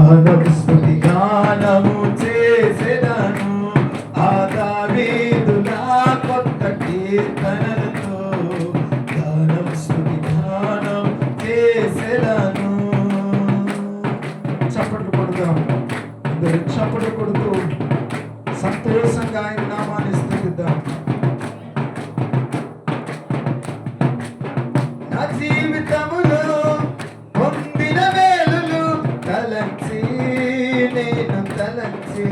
గానం స్తుతి గానము చేసెదను ఆ దావీదులా కొత్త కీర్తనలతో గానం స్తుతి గానం చేసెదను. చప్పట్లు కొడదాం, అందరూ చప్పట్లు కొడుతూ సంతోషంగా ఆయన నామాన్ని స్తుతిద్దాం. నా జీవితములో పొందిన మేలులు తలంచి నేను తలంచి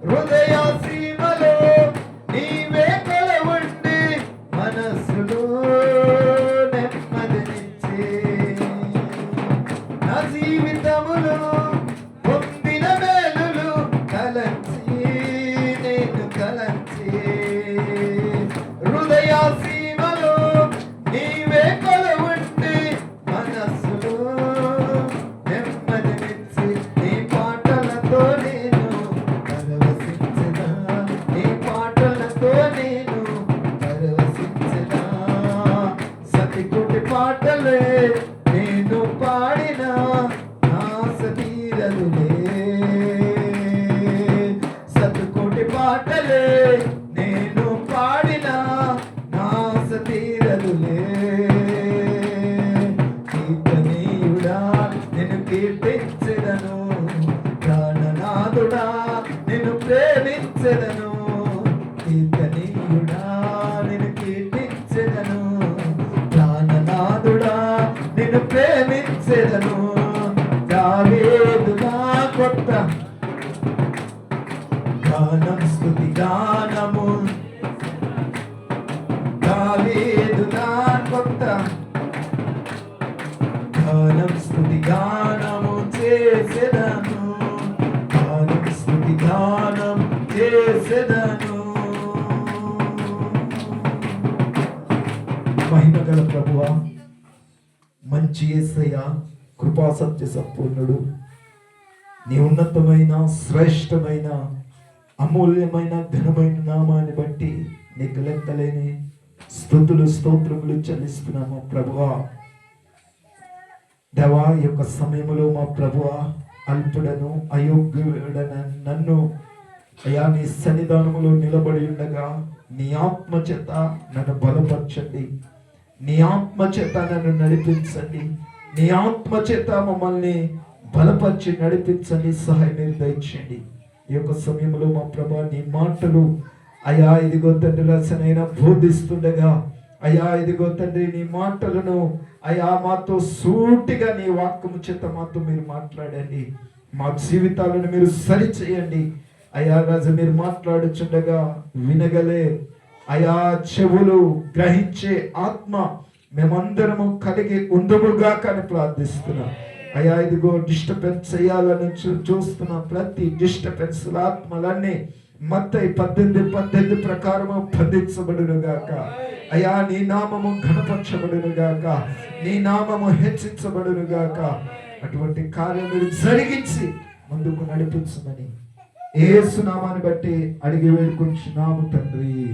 హృదయ సీమలో నీవే కొలవండి మనస్సులో నెమ్మదినిచ్చి నా జీవితములో పొందిన మేలులు తలంచి నేను తలంచి హృదయ సీమలో నీవే కొలవండి మనస్సులో నెమ్మదినిచ్చి నీ పాటలతో నేను పరవశించదా, నీ పాటలతో నేను పరవశించదా. సతికుటి పాటలే నేను పాడిన ఆశ తీరదులే, సతికుటి పాటలే నేను పాడిన ఆశ తీరదులే. కీర్తనీయుడా నిన్ను కీర్తించెదను, ప్రాణనాథుడా నిన్ను ప్రేమించెదను. కీర్తనీయుడా నిన్ను కీర్తించెదను, ప్రాణనాథుడా నిన్ను ప్రేమించెదను. దావీదులా కొత్త గానం స్తుతి గానము, దావీదులా కొత్త గానం స్తుతి గానము చేసెదను, గానం స్తుతి గానం చేసెదను. మహిమగల ప్రభువా, మంచి యేసయ్య, కృపా సత్య సంపూర్ణుడు, నీ ఉన్నతమైన శ్రేష్టమైన అమూల్యమైన ఘనమైన నామాన్ని బట్టి నీకు లెక్కలేని స్తుతులు స్తోత్రములు చెల్లిస్తున్నాము ప్రభువా. దేవా, ఈ యొక్క సమయంలో మా ప్రభువా, అల్పుడను అయోగ్యుడన నన్ను అయా నీ సన్నిధానములో నిలబడి ఉండగా నీ ఆత్మ చేత నన్ను బలపరచండి, నీ ఆత్మ చేత నన్ను నడిపించండి, నీ ఆత్మ చేత మమ్మల్ని బలపరిచి నడిపించండి, సహాయం మీరు దయచేయండి. ఈ యొక్క సమయంలో మా ప్రభా నీ మాటలు అయా ఇదిగో తండ్రి రసనైనా బోధిస్తుండగా అయా ఇదిగో తండ్రి నీ మాటలను అయా మాతో సూటిగా నీ వాక్యము చేత మాతో మీరు మాట్లాడండి, మా జీవితాలను మీరు సరిచేయండి. అయా రాజు మీరు మాట్లాడుచుండగా వినగలే అయా చెవులు గ్రహించే ఆత్మ మేమందరము కలిగి ఉందముగా కానీ ప్రార్థిస్తున్నాం. అయా ఇదిగో డిస్టర్బెన్స్ చేయాలని చూస్తున్న ప్రతి డిస్టర్బెన్స్ ఆత్మలన్నీ మత్తయి 18:18 ప్రకారము బంధించబడును గాక. అయా నీ నామము ఘనపరచబడును గాక, నీ నామము హెచ్చించబడును గాక. అటువంటి కార్యం మీరు జరిగించి ముందుకు నడిపించమని యేసు నామాన్ని బట్టి అడిగి వేడుకుంటున్నాము తండ్రి.